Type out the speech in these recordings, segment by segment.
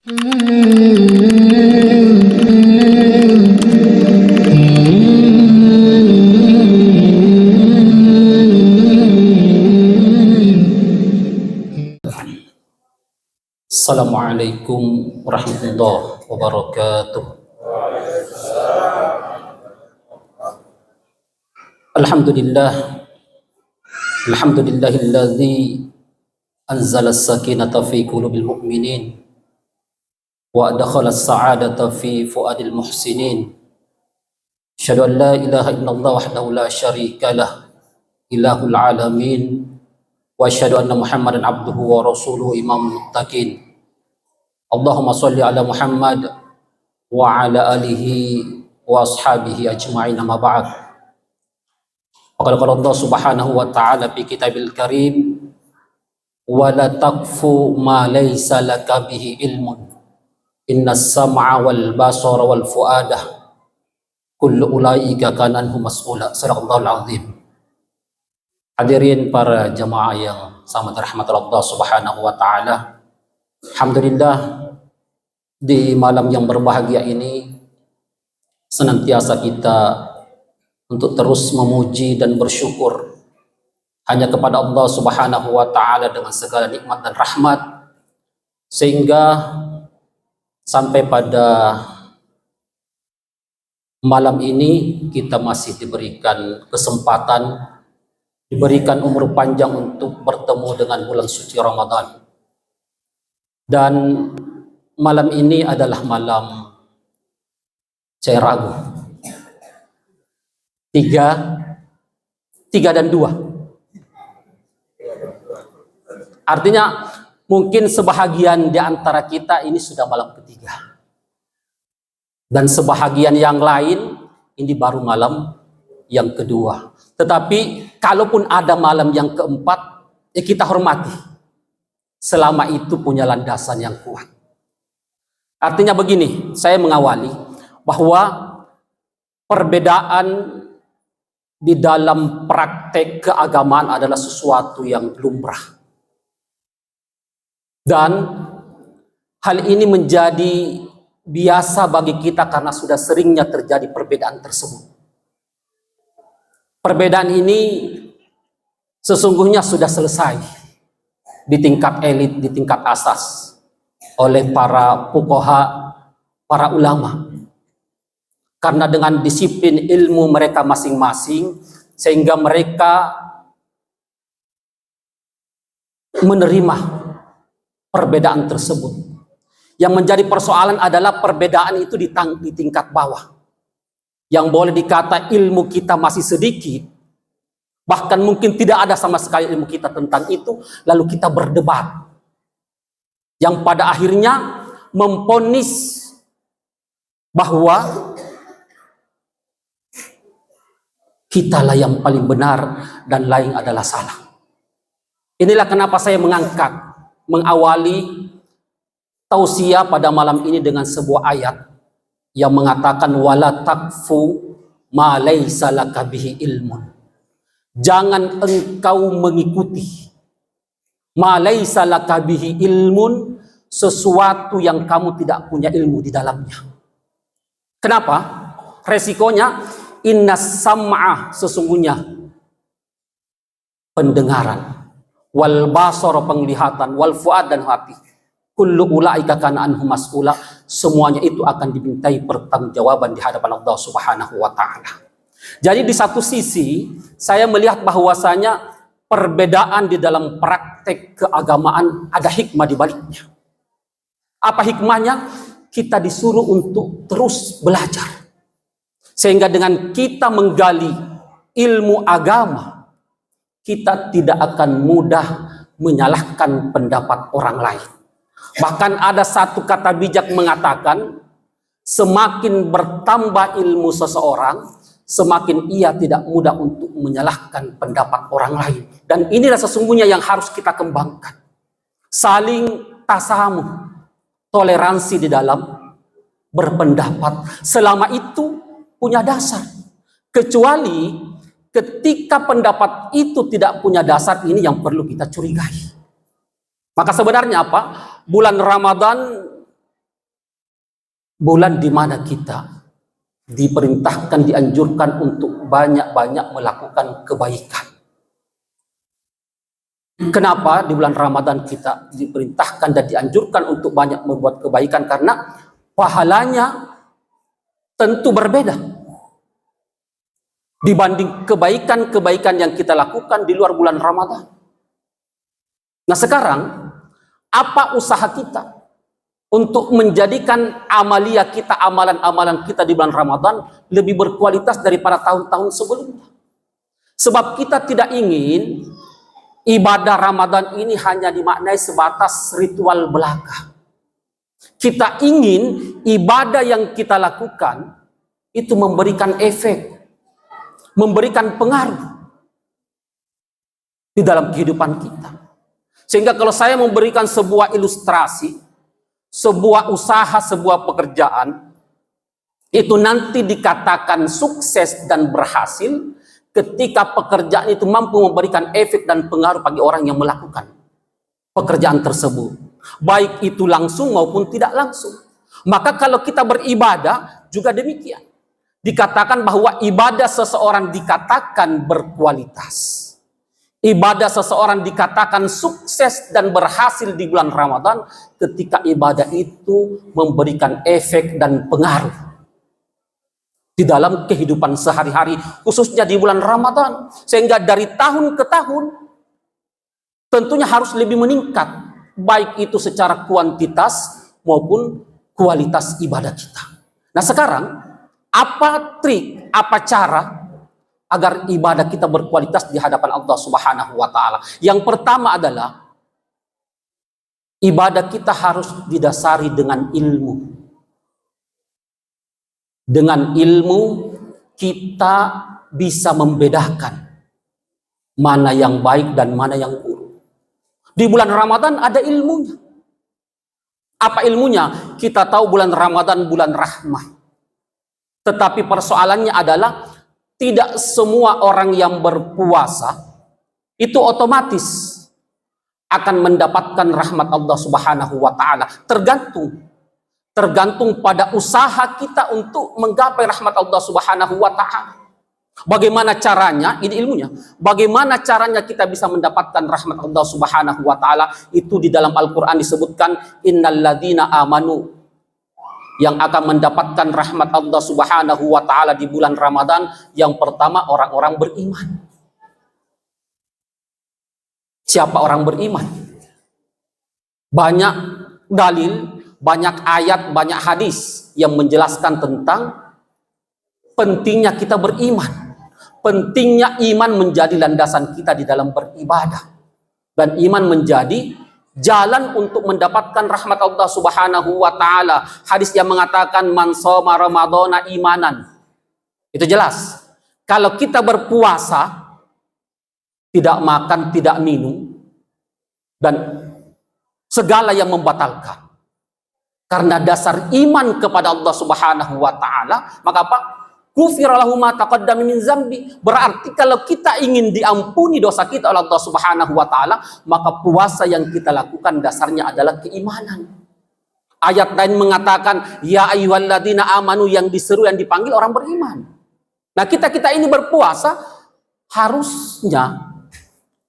Assalamualaikum warahmatullahi wabarakatuh. Alhamdulillah, alhamdulillahilladzi anzala as-sakinata fi qulubil mu'minin wa adkhala as-sa'adata fi fuadil muhsinin. Asyhadu an la ilaha illallah wahdahu la syarika lah, ilahul alamin, wa asyhadu anna Muhammadan abduhu wa rasuluhu imamul muttaqin. Allahumma shalli ala Muhammad wa ala alihi wa ashabihi ajma'in, amma ba'd. Qala Allah subhanahu wa ta'ala fi kitabil karim, wa la taqfu ma laysa laka bihi ilmun innas sam'a wal basara wal fuada kullu ulaika kana anhu mas'ula. Sadaqallahul azim. Hadirin para jamaah yang sangat dirahmati Allah subhanahu wa ta'ala, alhamdulillah, di malam yang berbahagia ini senantiasa kita untuk terus memuji dan bersyukur hanya kepada Allah subhanahu wa ta'ala dengan segala nikmat dan rahmat, sehingga sampai pada malam ini kita masih diberikan kesempatan, diberikan umur panjang untuk bertemu dengan bulan suci Ramadan. Dan malam ini adalah malam, saya ragu, tiga dan dua. Artinya mungkin sebahagian di antara kita ini sudah malam ketiga, dan sebahagian yang lain ini baru malam yang kedua. Tetapi kalaupun ada malam yang keempat, ya kita hormati selama itu punya landasan yang kuat. Artinya begini, saya mengawali bahwa perbedaan di dalam praktek keagamaan adalah sesuatu yang lumrah. Dan hal ini menjadi biasa bagi kita karena sudah seringnya terjadi perbedaan tersebut. Perbedaan ini sesungguhnya sudah selesai di tingkat elit, di tingkat asas oleh para fuqaha, para ulama. Karena dengan disiplin ilmu mereka masing-masing, sehingga mereka menerima perbedaan tersebut. Yang menjadi persoalan adalah perbedaan itu di tingkat bawah. Yang boleh dikata ilmu kita masih sedikit, bahkan mungkin tidak ada sama sekali ilmu kita tentang itu, lalu kita berdebat. Yang pada akhirnya memvonis bahwa kitalah yang paling benar dan lain adalah salah. Inilah kenapa saya mengawali tausiah pada malam ini dengan sebuah ayat yang mengatakan wala taqfu ma laysa laka bihi ilmun. Jangan engkau mengikuti ma laysa laka bihi ilmun, sesuatu yang kamu tidak punya ilmu di dalamnya. Kenapa? Resikonya innas sam'a, sesungguhnya pendengaran, wal basara, penglihatan, wal fuad, dan hati, kullu ulaika kana anhu mas'ula, semuanya itu akan dimintai pertanggungjawaban di hadapan Allah subhanahu wa ta'ala. Jadi di satu sisi saya melihat bahwasanya perbedaan di dalam praktek keagamaan ada hikmah di baliknya. Apa hikmahnya? Kita disuruh untuk terus belajar. Sehingga dengan kita menggali ilmu agama, kita tidak akan mudah menyalahkan pendapat orang lain. Bahkan ada satu kata bijak mengatakan, semakin bertambah ilmu seseorang, semakin ia tidak mudah untuk menyalahkan pendapat orang lain. Dan inilah sesungguhnya yang harus kita kembangkan. Saling tasamuh, toleransi di dalam berpendapat. Selama itu punya dasar. Kecuali ketika pendapat itu tidak punya dasar, ini yang perlu kita curigai. Maka sebenarnya apa? Bulan Ramadan bulan di mana kita diperintahkan, dianjurkan untuk banyak-banyak melakukan kebaikan. Kenapa di bulan Ramadan kita diperintahkan dan dianjurkan untuk banyak membuat kebaikan? Karena pahalanya tentu berbeda dibanding kebaikan-kebaikan yang kita lakukan di luar bulan Ramadan. Nah sekarang, apa usaha kita untuk menjadikan amalia kita, amalan-amalan kita di bulan Ramadan lebih berkualitas daripada tahun-tahun sebelumnya? Sebab kita tidak ingin ibadah Ramadan ini hanya dimaknai sebatas ritual belaka. Kita ingin ibadah yang kita lakukan itu memberikan efek, memberikan pengaruh di dalam kehidupan kita. Sehingga kalau saya memberikan sebuah ilustrasi, sebuah usaha, sebuah pekerjaan, itu nanti dikatakan sukses dan berhasil ketika pekerjaan itu mampu memberikan efek dan pengaruh bagi orang yang melakukan pekerjaan tersebut, baik itu langsung maupun tidak langsung. Maka kalau kita beribadah juga demikian. Dikatakan bahwa ibadah seseorang dikatakan berkualitas. Ibadah seseorang dikatakan sukses dan berhasil di bulan Ramadan ketika ibadah itu memberikan efek dan pengaruh di dalam kehidupan sehari-hari, khususnya di bulan Ramadan. Sehingga dari tahun ke tahun tentunya harus lebih meningkat, baik itu secara kuantitas maupun kualitas ibadah kita. Nah sekarang, apa trik, apa cara agar ibadah kita berkualitas di hadapan Allah Subhanahu wa Ta'ala? Yang pertama adalah ibadah kita harus didasari dengan ilmu. Dengan ilmu kita bisa membedakan mana yang baik dan mana yang buruk. Di bulan Ramadan ada ilmunya. Apa ilmunya? Kita tahu bulan Ramadan bulan rahmah. Tetapi persoalannya adalah tidak semua orang yang berpuasa itu otomatis akan mendapatkan rahmat Allah Subhanahu wa Ta'ala. Tergantung pada usaha kita untuk menggapai rahmat Allah Subhanahu wa Ta'ala. Bagaimana caranya? Ini ilmunya. Bagaimana caranya kita bisa mendapatkan rahmat Allah Subhanahu wa Ta'ala? Itu di dalam Al-Quran disebutkan, innalladzina amanu, yang akan mendapatkan rahmat Allah Subhanahu wa Ta'ala di bulan Ramadan. Yang pertama, orang-orang beriman. Siapa orang beriman? Banyak dalil, banyak ayat, banyak hadis yang menjelaskan tentang pentingnya kita beriman. Pentingnya iman menjadi landasan kita di dalam beribadah. Dan iman menjadi jalan untuk mendapatkan rahmat Allah Subhanahu wa Ta'ala. Hadis yang mengatakan man shoma ramadhana imanan. Itu jelas. Kalau kita berpuasa, tidak makan, tidak minum, dan segala yang membatalkan, karena dasar iman kepada Allah Subhanahu wa Ta'ala, maka apa? Ghufira lahu ma taqaddama min zambi. Berarti kalau kita ingin diampuni dosa kita oleh Allah Subhanahu wa Ta'ala, maka puasa yang kita lakukan dasarnya adalah keimanan. Ayat lain mengatakan ya ayyuhalladzina amanu, yang diseru, yang dipanggil orang beriman. Nah, kita ini berpuasa, harusnya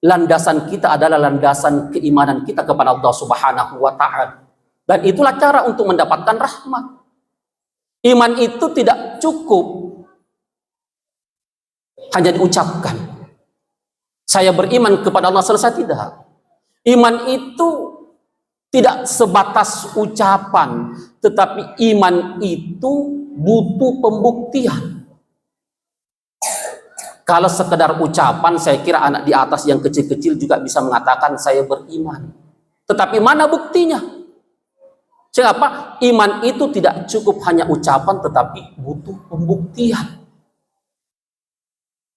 landasan kita adalah landasan keimanan kita kepada Allah Subhanahu wa Ta'ala. Dan itulah cara untuk mendapatkan rahmat. Iman itu tidak cukup hanya diucapkan. Saya beriman kepada Allah, selesai, tidak. Iman itu tidak sebatas ucapan, tetapi iman itu butuh pembuktian. Kalau sekedar ucapan, saya kira anak di atas yang kecil-kecil juga bisa mengatakan saya beriman. Tetapi mana buktinya? Siapa? Iman itu tidak cukup hanya ucapan, tetapi butuh pembuktian.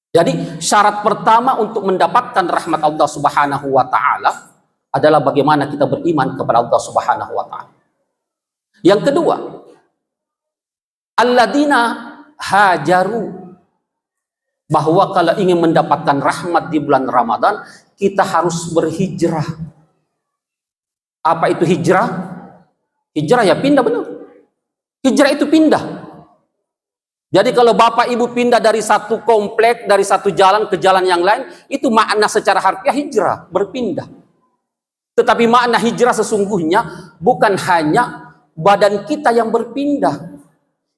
Jadi syarat pertama untuk mendapatkan rahmat Allah Subhanahu wa Ta'ala adalah bagaimana kita beriman kepada Allah Subhanahu wa Ta'ala. Yang kedua, alladzina hajaru, bahwa kalau ingin mendapatkan rahmat di bulan Ramadan, kita harus berhijrah. Apa itu hijrah? Hijrah ya pindah, benar. Hijrah itu pindah. Jadi kalau bapak ibu pindah dari satu komplek, dari satu jalan ke jalan yang lain, itu makna secara harfiah hijrah, berpindah. Tetapi makna hijrah sesungguhnya bukan hanya badan kita yang berpindah.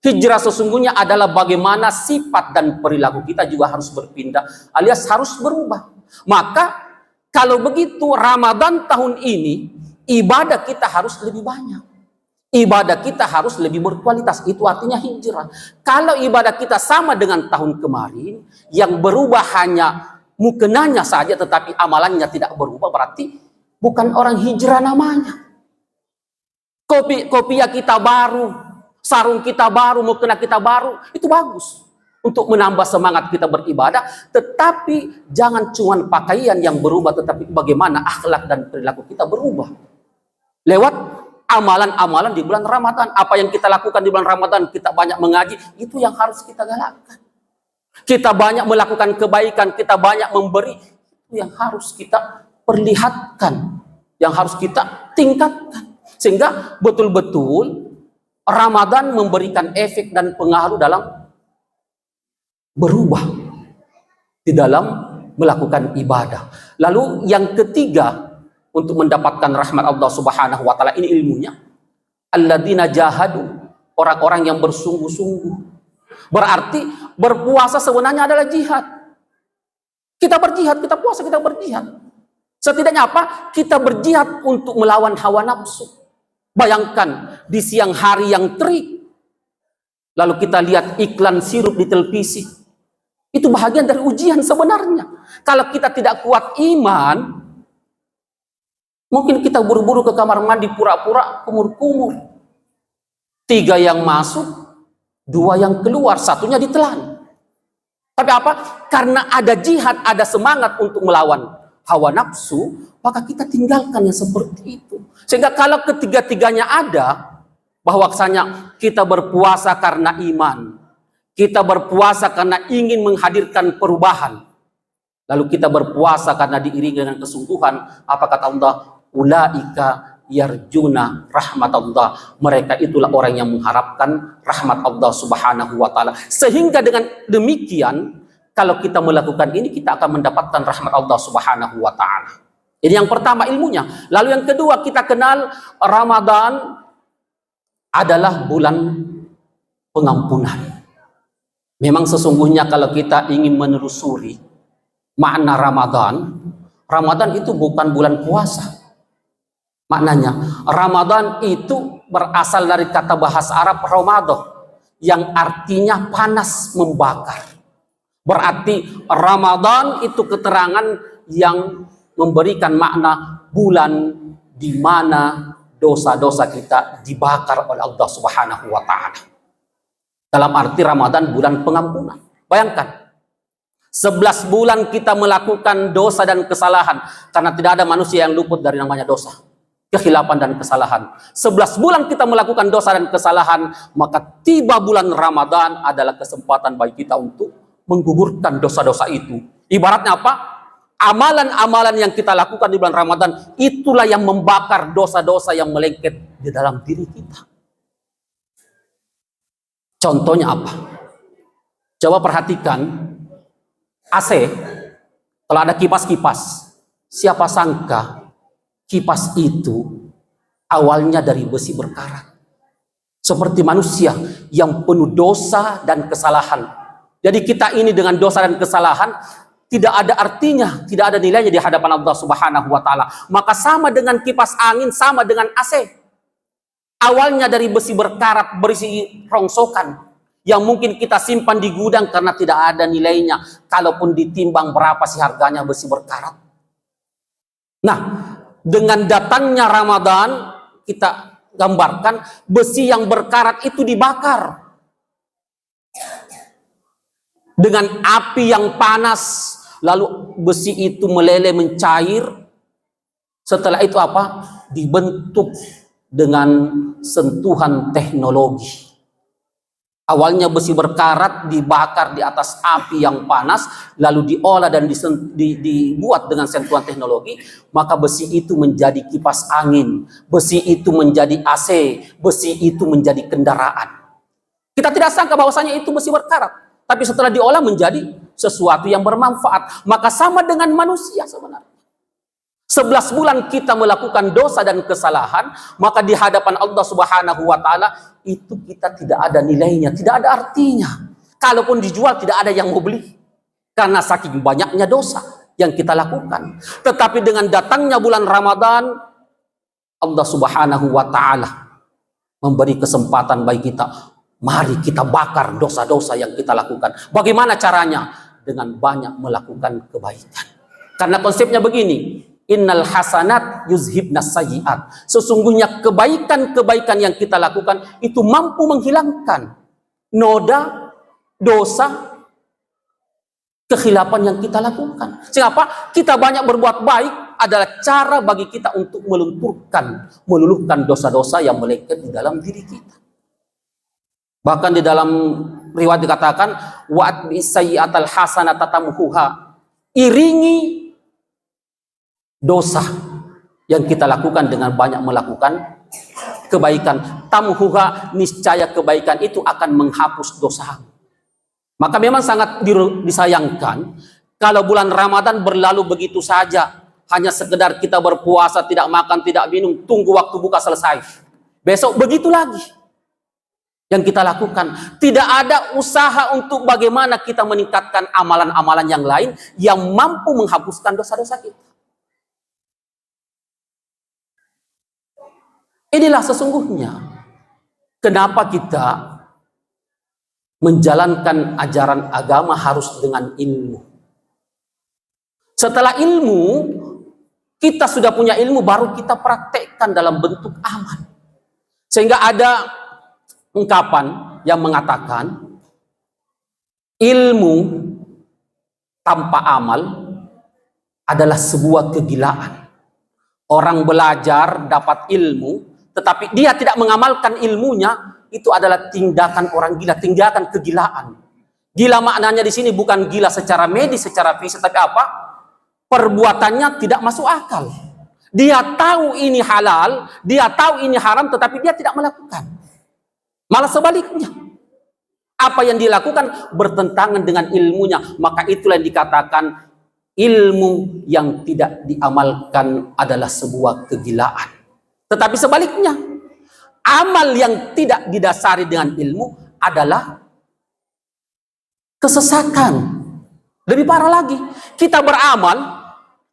Hijrah sesungguhnya adalah bagaimana sifat dan perilaku kita juga harus berpindah, alias harus berubah. Maka kalau begitu Ramadan tahun ini, ibadah kita harus lebih banyak. Ibadah kita harus lebih berkualitas. Itu artinya hijrah. Kalau ibadah kita sama dengan tahun kemarin, yang berubah hanya mukenanya saja tetapi amalannya tidak berubah, berarti bukan orang hijrah namanya. Kopiah kita baru, sarung kita baru, mukena kita baru, itu bagus untuk menambah semangat kita beribadah. Tetapi jangan cuma pakaian yang berubah, tetapi bagaimana akhlak dan perilaku kita berubah lewat amalan-amalan di bulan Ramadan. Apa yang kita lakukan di bulan Ramadan, kita banyak mengaji, itu yang harus kita galakkan. Kita banyak melakukan kebaikan, kita banyak memberi, itu yang harus kita perlihatkan, yang harus kita tingkatkan. Sehingga betul-betul Ramadan memberikan efek dan pengaruh dalam berubah di dalam melakukan ibadah. Lalu yang ketiga, untuk mendapatkan rahmat Allah Subhanahu wa taala, ini ilmunya. Alladzina jahadu, orang-orang yang bersungguh-sungguh. Berarti berpuasa sebenarnya adalah jihad. Kita berjihad, kita puasa, kita berjihad. Setidaknya apa? Kita berjihad untuk melawan hawa nafsu. Bayangkan di siang hari yang terik, lalu kita lihat iklan sirup di televisi. Itu bahagian dari ujian sebenarnya. Kalau kita tidak kuat iman, mungkin kita buru-buru ke kamar mandi, pura-pura kumur-kumur. 3 yang masuk, 2 yang keluar, 1-nya ditelan. Tapi apa? Karena ada jihad, ada semangat untuk melawan hawa nafsu, maka kita tinggalkan yang seperti itu. Sehingga kalau ketiga-tiganya ada, bahwasanya kita berpuasa karena iman, kita berpuasa karena ingin menghadirkan perubahan, lalu kita berpuasa karena diiringi dengan kesungguhan, apa kata Allah? Ulaika yarjuna rahmatullah. Mereka itulah orang yang mengharapkan rahmat Allah Subhanahu wa taala. Sehingga dengan demikian, kalau kita melakukan ini, kita akan mendapatkan rahmat Allah Subhanahu wa taala. Ini yang pertama ilmunya. Lalu yang kedua, kita kenal Ramadan adalah bulan pengampunan. Memang sesungguhnya kalau kita ingin menelusuri makna Ramadan, Ramadan itu bukan bulan puasa. Maknanya, Ramadan itu berasal dari kata bahasa Arab Ramadan, yang artinya panas membakar. Berarti Ramadan itu keterangan yang memberikan makna bulan di mana dosa-dosa kita dibakar oleh Allah Subhanahu wa taala. Dalam arti Ramadan bulan pengampunan. Bayangkan, 11 bulan kita melakukan dosa dan kesalahan, karena tidak ada manusia yang luput dari namanya dosa, kekhilafan dan kesalahan. 11 bulan kita melakukan dosa dan kesalahan, maka tiba bulan Ramadan adalah kesempatan bagi kita untuk menggugurkan dosa-dosa itu. Ibaratnya apa? Amalan-amalan yang kita lakukan di bulan Ramadan, itulah yang membakar dosa-dosa yang melengket di dalam diri kita. Contohnya apa? Coba perhatikan AC. Kalau ada kipas-kipas, siapa sangka kipas itu awalnya dari besi berkarat. Seperti manusia yang penuh dosa dan kesalahan. Jadi kita ini dengan dosa dan kesalahan tidak ada artinya, tidak ada nilainya di hadapan Allah Subhanahu wa taala. Maka sama dengan kipas angin, sama dengan AC. Awalnya dari besi berkarat, berisi rongsokan, yang mungkin kita simpan di gudang karena tidak ada nilainya. Kalaupun ditimbang, berapa sih harganya besi berkarat? Nah, dengan datangnya Ramadan, kita gambarkan besi yang berkarat itu dibakar dengan api yang panas, lalu besi itu meleleh, mencair. Setelah itu apa? Dibentuk dengan sentuhan teknologi. Awalnya besi berkarat dibakar di atas api yang panas, lalu diolah dan dibuat dengan sentuhan teknologi, maka besi itu menjadi kipas angin, besi itu menjadi AC, besi itu menjadi kendaraan. Kita tidak sangka bahwasanya itu mesti berkarat. Tapi setelah diolah menjadi sesuatu yang bermanfaat. Maka sama dengan manusia sebenarnya. 11 bulan kita melakukan dosa dan kesalahan, maka di hadapan Allah Subhanahu wa taala itu kita tidak ada nilainya, tidak ada artinya. Kalaupun dijual tidak ada yang mau beli. Karena saking banyaknya dosa yang kita lakukan. Tetapi dengan datangnya bulan Ramadan, Allah Subhanahu wa taala memberi kesempatan bagi kita. Mari kita bakar dosa-dosa yang kita lakukan. Bagaimana caranya? Dengan banyak melakukan kebaikan. Karena konsepnya begini, innal hasanat yuzhibnas sayyiat. Sesungguhnya kebaikan-kebaikan yang kita lakukan itu mampu menghilangkan noda, dosa, kehilapan yang kita lakukan. Sehingga kita banyak berbuat baik adalah cara bagi kita untuk meluluhkan dosa-dosa yang melekat di dalam diri kita. Bahkan di dalam riwayat dikatakan wa'at bisayyi'atal hasanata tamhuha. Iringi dosa yang kita lakukan dengan banyak melakukan kebaikan. Tamhuha, niscaya kebaikan itu akan menghapus dosa. Maka memang sangat disayangkan kalau bulan Ramadan berlalu begitu saja. Hanya sekedar kita berpuasa, tidak makan, tidak minum, tunggu waktu buka selesai. Besok begitu lagi yang kita lakukan. Tidak ada usaha untuk bagaimana kita meningkatkan amalan-amalan yang lain yang mampu menghapuskan dosa-dosa kita. Inilah sesungguhnya kenapa kita menjalankan ajaran agama harus dengan ilmu. Setelah ilmu, kita sudah punya ilmu, baru kita praktekkan dalam bentuk amal. Sehingga ada ungkapan yang mengatakan ilmu tanpa amal adalah sebuah kegilaan. Orang belajar dapat ilmu, tetapi dia tidak mengamalkan ilmunya, itu adalah tindakan orang gila, tindakan kegilaan. Gila maknanya di sini bukan gila secara medis, secara fisik, tapi apa? Perbuatannya tidak masuk akal. Dia tahu ini halal, dia tahu ini haram, tetapi dia tidak melakukan. Malah sebaliknya. Apa yang dilakukan bertentangan dengan ilmunya. Maka itulah yang dikatakan ilmu yang tidak diamalkan adalah sebuah kegilaan. Tetapi sebaliknya, amal yang tidak didasari dengan ilmu adalah kesesatan. Lebih parah lagi, kita beramal,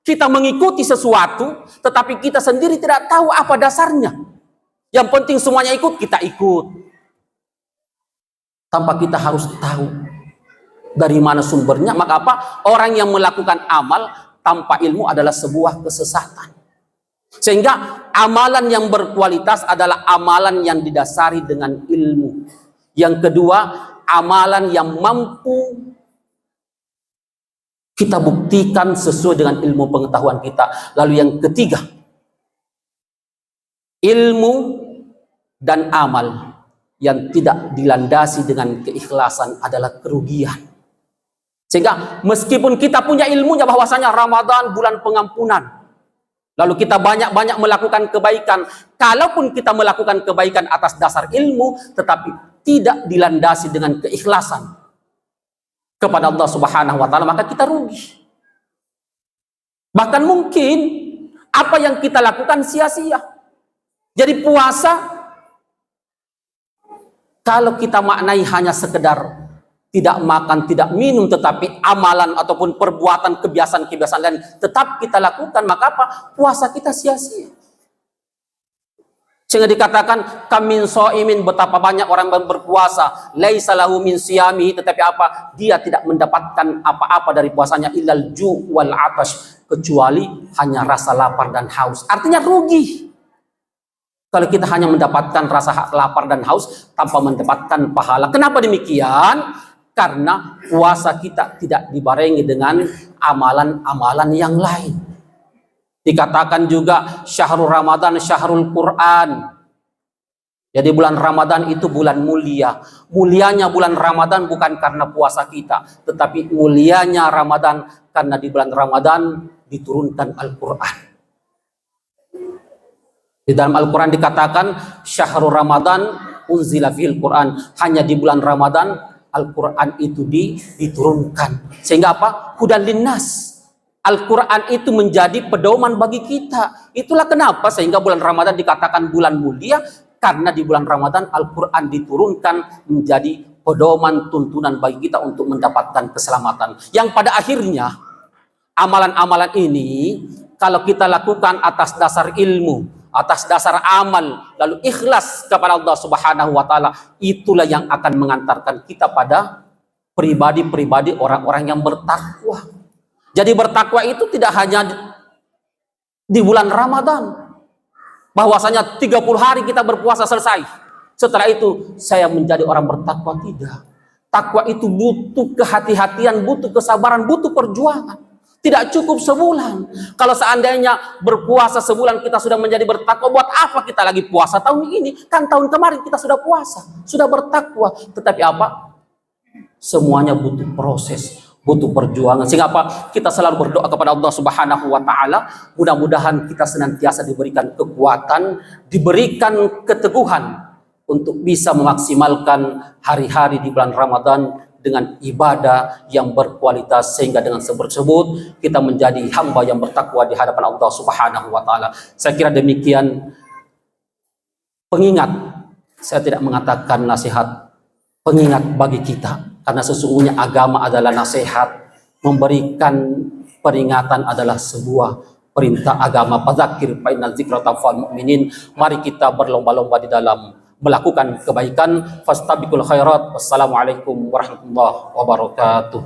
kita mengikuti sesuatu, tetapi kita sendiri tidak tahu apa dasarnya. Yang penting semuanya ikut, kita ikut. Tanpa kita harus tahu dari mana sumbernya. Maka apa? Orang yang melakukan amal tanpa ilmu adalah sebuah kesesatan. Sehingga amalan yang berkualitas adalah amalan yang didasari dengan ilmu. Yang kedua, amalan yang mampu kita buktikan sesuai dengan ilmu pengetahuan kita. Lalu yang ketiga, ilmu dan amal yang tidak dilandasi dengan keikhlasan adalah kerugian. Sehingga meskipun kita punya ilmunya bahwasanya Ramadan bulan pengampunan, lalu kita banyak-banyak melakukan kebaikan, kalaupun kita melakukan kebaikan atas dasar ilmu, tetapi tidak dilandasi dengan keikhlasan kepada Allah Subhanahu wa taala, maka kita rugi. Bahkan mungkin apa yang kita lakukan sia-sia. Jadi puasa, kalau kita maknai hanya sekedar tidak makan, tidak minum, tetapi amalan ataupun perbuatan kebiasaan-kebiasaan lain tetap kita lakukan, maka apa? Puasa kita sia-sia. Sehingga dikatakan kamin so'imin, betapa banyak orang berpuasa, laisa lahu min siyami, tetapi apa? Dia tidak mendapatkan apa-apa dari puasanya illal ju' wal atash, kecuali hanya rasa lapar dan haus. Artinya rugi. Kalau kita hanya mendapatkan rasa lapar dan haus tanpa mendapatkan pahala. Kenapa demikian? Karena puasa kita tidak dibarengi dengan amalan-amalan yang lain. Dikatakan juga syahrul Ramadan, syahrul Quran. Jadi bulan Ramadan itu bulan mulia. Mulianya bulan Ramadan bukan karena puasa kita, tetapi mulianya Ramadan karena di bulan Ramadan diturunkan Al-Quran. Di dalam Al-Quran dikatakan syahrul Ramadan unzila fil Quran, hanya di bulan Ramadan Al-Quran itu diturunkan. Sehingga apa? Hudan linnas. Al-Quran itu menjadi pedoman bagi kita. Itulah kenapa sehingga bulan Ramadan dikatakan bulan mulia, karena di bulan Ramadan Al-Quran diturunkan menjadi pedoman tuntunan bagi kita untuk mendapatkan keselamatan. Yang pada akhirnya amalan-amalan ini kalau kita lakukan atas dasar ilmu, atas dasar amal, lalu ikhlas kepada Allah Subhanahu wa taala, itulah yang akan mengantarkan kita pada pribadi-pribadi orang-orang yang bertakwa. Jadi bertakwa itu tidak hanya di bulan Ramadan, bahwasanya 30 hari kita berpuasa selesai, setelah itu saya menjadi orang bertakwa. Tidak. Takwa itu butuh kehati-hatian, butuh kesabaran, butuh perjuangan. Tidak cukup sebulan. Kalau seandainya berpuasa sebulan kita sudah menjadi bertakwa, buat apa kita lagi puasa tahun ini? Kan tahun kemarin kita sudah puasa, sudah bertakwa. Tetapi apa? Semuanya butuh proses, butuh perjuangan. Sehingga apa? Kita selalu berdoa kepada Allah Subhanahu wa taala, mudah-mudahan kita senantiasa diberikan kekuatan, diberikan keteguhan untuk bisa memaksimalkan hari-hari di bulan Ramadan dengan ibadah yang berkualitas, sehingga dengan tersebut kita menjadi hamba yang bertakwa di hadapan Allah Subhanahu wa taala. Saya kira demikian pengingat. Saya tidak mengatakan nasihat, pengingat bagi kita, karena sesungguhnya agama adalah nasihat, memberikan peringatan adalah sebuah perintah agama. Fadzakir fa inna dzikra tanfa'ul mu'minin. Mari kita berlomba-lomba di dalam melakukan kebaikan. Fastabiqul khairat. Wassalamualaikum warahmatullahi wabarakatuh.